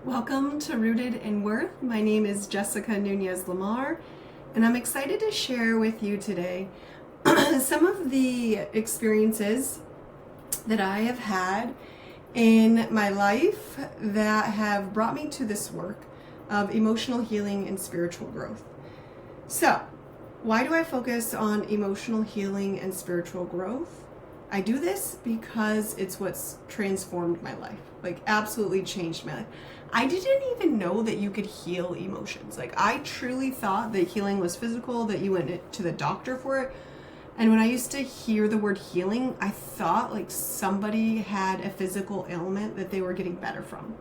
Welcome to Rooted in Worth. My name is Jessica Nuñez-LaMarre, and I'm excited to share with you today some of the experiences that I have had in my life that have brought me to this work of emotional healing and spiritual growth. So, why do I focus on emotional healing and spiritual growth? I do this because it's what's transformed my life, absolutely changed my life. I didn't even know that you could heal emotions. I truly thought that healing was physical, that you went to the doctor for it. And when I used to hear the word healing, I thought somebody had a physical ailment that they were getting better from.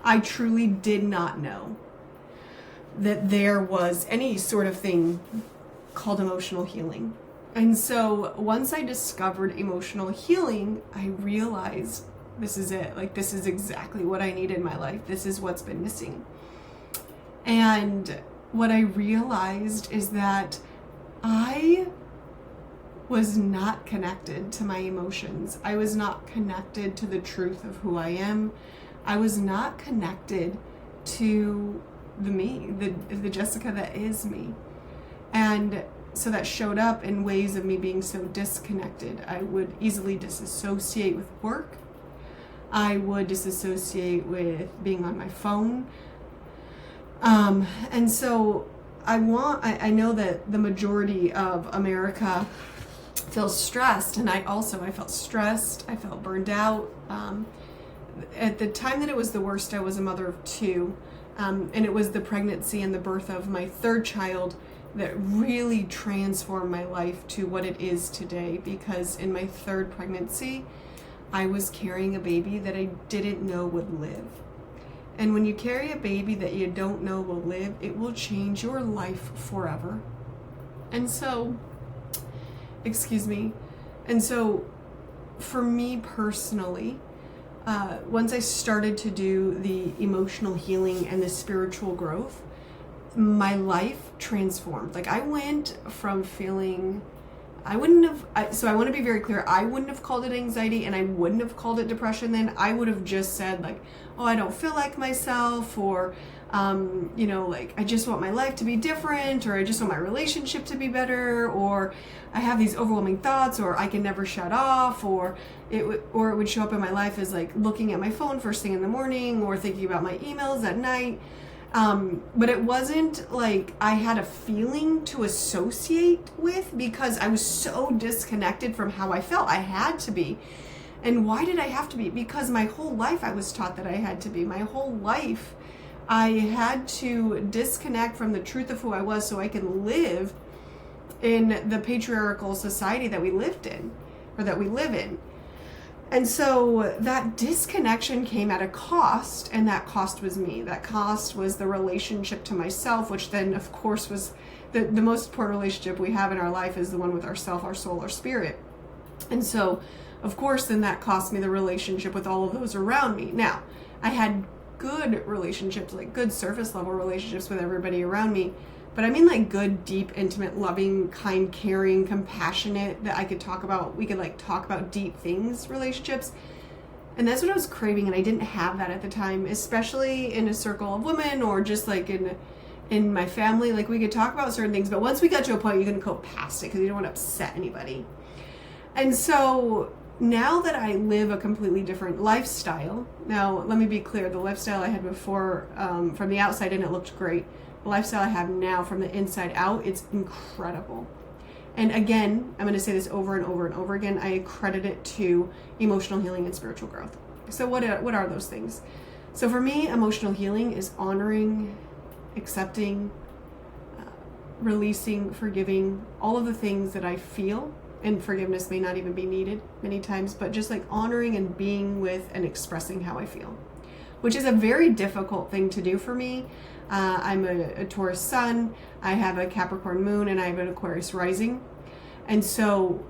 I truly did not know that there was any sort of thing called emotional healing. And so once I discovered emotional healing, I realized this is it. This is exactly what I need in my life. This is what's been missing. And what I realized is that I was not connected to my emotions. I was not connected to the truth of who I am. I was not connected to the Jessica that is me. And so that showed up in ways of me being so disconnected. I would easily disassociate with work. I would disassociate with being on my phone. And so I know that the majority of America feels stressed, and I felt stressed. I felt burned out. At the time that it was the worst, I was a mother of two, and it was the pregnancy and the birth of my third child that really transformed my life to what it is today, because in my third pregnancy, I was carrying a baby that I didn't know would live. And when you carry a baby that you don't know will live, it will change your life forever. And so, for me personally, once I started to do the emotional healing and the spiritual growth, my life transformed. I went from feeling, I want to be very clear, I wouldn't have called it anxiety and I wouldn't have called it depression then. I would have just said I don't feel like myself, or I just want my life to be different, or I just want my relationship to be better, or I have these overwhelming thoughts, or I can never shut off, or it would show up in my life as looking at my phone first thing in the morning, or thinking about my emails at night. But it wasn't I had a feeling to associate with, because I was so disconnected from how I felt. I had to be. And why did I have to be? Because my whole life I was taught that I had to be. My whole life I had to disconnect from the truth of who I was so I could live in the patriarchal society that we lived in, or that we live in. And so that disconnection came at a cost, and that cost was me. That cost was the relationship to myself, which then, of course, was the most important relationship we have in our life is the one with ourself, our soul, our spirit. And so, of course, then that cost me the relationship with all of those around me. Now, I had good relationships, good surface level relationships with everybody around me, but I mean good, deep, intimate, loving, kind, caring, compassionate, that I could talk about. We could talk about deep things, relationships. And that's what I was craving, and I didn't have that at the time, especially in a circle of women, or just in my family. We could talk about certain things, but once we got to a point, you couldn't go past it because you don't want to upset anybody. And so now that I live a completely different lifestyle, now let me be clear, the lifestyle I had before, from the outside in, it looked great. The lifestyle I have now from the inside out, it's incredible. And again, I'm going to say this over and over and over again, I accredit it to emotional healing and spiritual growth. So what are those things? So for me, emotional healing is honoring, accepting, releasing, forgiving, all of the things that I feel. And forgiveness may not even be needed many times, but just honoring and being with and expressing how I feel, which is a very difficult thing to do for me. I'm a Taurus sun, I have a Capricorn moon, and I have an Aquarius rising. And so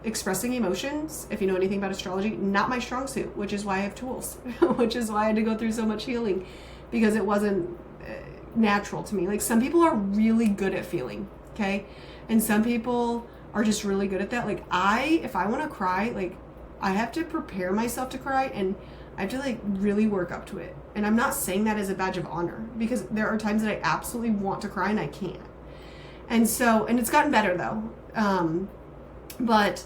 expressing emotions, if you know anything about astrology, not my strong suit, which is why I have tools, which is why I had to go through so much healing, because it wasn't natural to me. Some people are really good at feeling, okay? And some people are just really good at that. If I want to cry, I have to prepare myself to cry, and I have to really work up to it. And I'm not saying that as a badge of honor, because there are times that I absolutely want to cry and I can't. And so, and it's gotten better though. But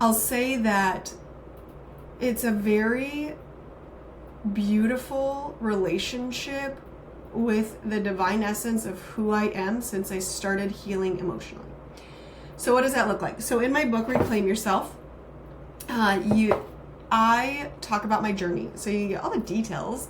I'll say that it's a very beautiful relationship with the divine essence of who I am since I started healing emotionally. So what does that look like? So in my book, Reclaim Yourself, I talk about my journey. So you get all the details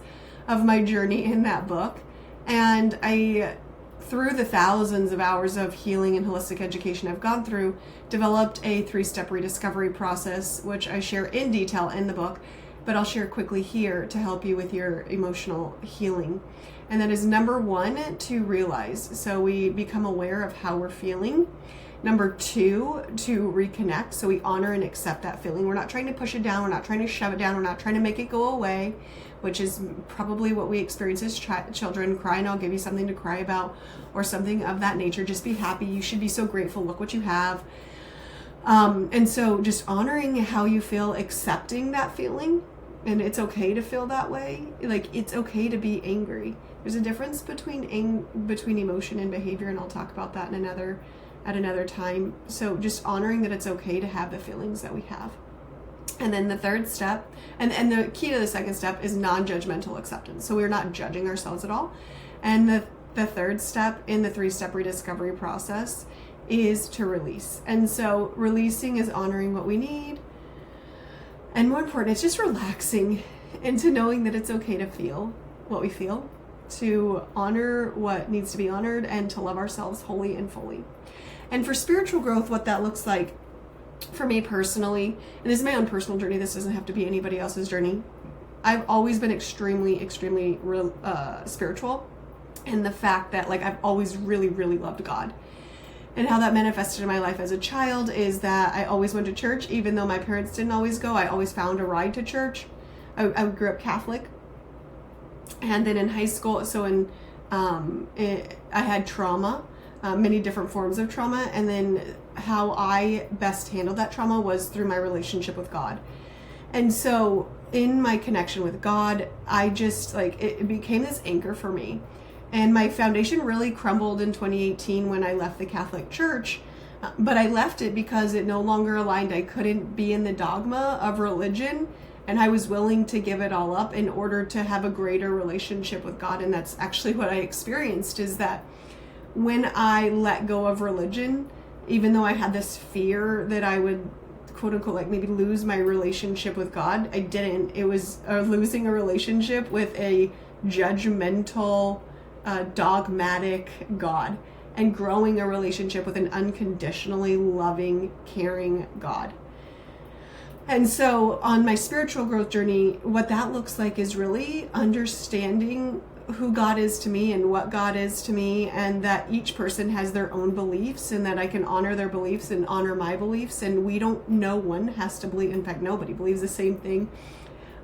of my journey in that book. And I, through the thousands of hours of healing and holistic education I've gone through, developed a 3-step rediscovery process, which I share in detail in the book, but I'll share quickly here to help you with your emotional healing. And that is number 1, to realize. So we become aware of how we're feeling. Number 2, to reconnect. So we honor and accept that feeling. We're not trying to push it down. We're not trying to shove it down. We're not trying to make it go away, which is probably what we experience as children. Cry and I'll give you something to cry about, or something of that nature. Just be happy. You should be so grateful. Look what you have. And so just honoring how you feel, accepting that feeling. And it's okay to feel that way. Like, it's okay to be angry. There's a difference between emotion and behavior, and I'll talk about that at another time. So just honoring that it's okay to have the feelings that we have. And then the third step, and the key to the second step, is non-judgmental acceptance. So we're not judging ourselves at all. And the third step in the 3-step rediscovery process is to release. And so releasing is honoring what we need. And more important, it's just relaxing into knowing that it's okay to feel what we feel, to honor what needs to be honored, and to love ourselves wholly and fully. And for spiritual growth, what that looks like for me personally, and this is my own personal journey, this doesn't have to be anybody else's journey. I've always been extremely spiritual, and the fact that, like, I've always really, really loved God. And how that manifested in my life as a child is that I always went to church, even though my parents didn't always go. I always found a ride to church. I grew up Catholic. And then in high school, I had trauma, many different forms of trauma. And then how I best handled that trauma was through my relationship with God. And so in my connection with God, I just, like, it became this anchor for me. And my foundation really crumbled in 2018 when I left the Catholic Church. But I left it because it no longer aligned. I couldn't be in the dogma of religion, and I was willing to give it all up in order to have a greater relationship with God. And that's actually what I experienced, is that when I let go of religion, even though I had this fear that I would, quote unquote, like, maybe lose my relationship with God, I didn't. It was losing a relationship with a judgmental, dogmatic God, and growing a relationship with an unconditionally loving, caring God. And so on my spiritual growth journey, what that looks like is really understanding who God is to me and what God is to me, and that each person has their own beliefs, and that I can honor their beliefs and honor my beliefs. And no one has to believe, in fact, nobody believes the same thing.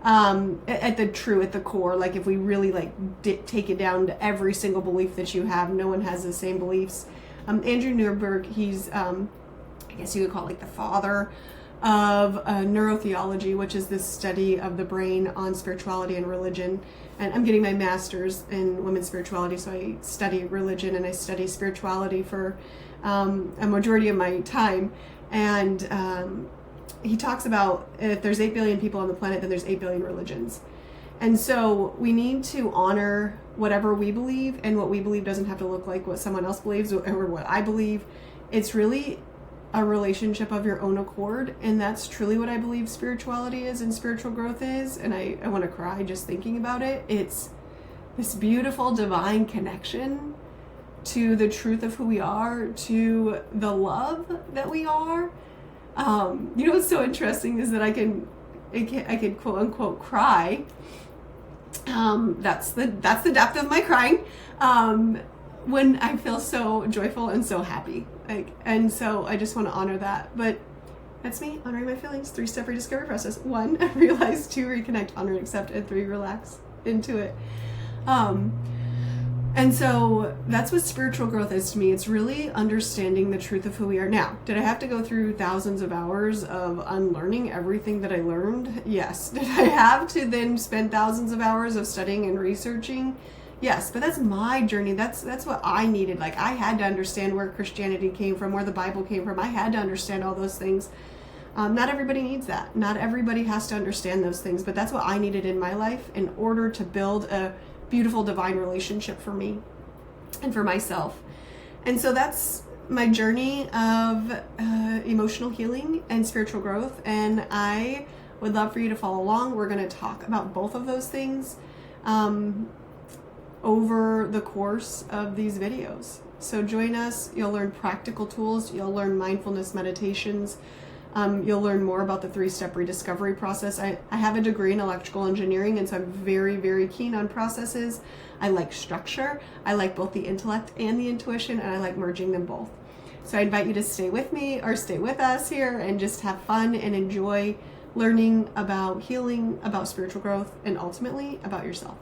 At the core, like, if we really take it down to every single belief that you have, no one has the same beliefs. Andrew Newberg, he's, I guess you could call it, like, the father of neurotheology, which is this study of the brain on spirituality and religion. And I'm getting my master's in women's spirituality, so I study religion and I study spirituality for a majority of my time. And he talks about, if there's 8 billion people on the planet, then there's 8 billion religions. And so we need to honor whatever we believe, and what we believe doesn't have to look like what someone else believes or what I believe. It's really a relationship of your own accord, and that's truly what I believe spirituality is and spiritual growth is. And I want to cry just thinking about it. It's this beautiful divine connection to the truth of who we are, to the love that we are. What's so interesting is that I can quote unquote cry. That's the depth of my crying. When I feel so joyful and so happy, and so I just want to honor that. But that's me honoring my feelings. 3-step rediscovery process. 1, realize. 2, reconnect, honor and accept, and 3, relax into it. And so that's what spiritual growth is to me. It's really understanding the truth of who we are. Now, did I have to go through thousands of hours of unlearning everything that I learned? Yes. Did I have to then spend thousands of hours of studying and researching? Yes, but that's my journey. That's what I needed. Like, I had to understand where Christianity came from, where the Bible came from. I had to understand all those things. Not everybody needs that. Not everybody has to understand those things, but that's what I needed in my life in order to build a beautiful divine relationship for me and for myself. And so that's my journey of emotional healing and spiritual growth, and I would love for you to follow along. We're going to talk about both of those things over the course of these videos. So join us. You'll learn practical tools. You'll learn mindfulness meditations. You'll learn more about the 3-step rediscovery process. I have a degree in electrical engineering, and so I'm very, very keen on processes. I like structure. I like both the intellect and the intuition, and I like merging them both. So I invite you to stay with me or stay with us here and just have fun and enjoy learning about healing, about spiritual growth, and ultimately about yourself.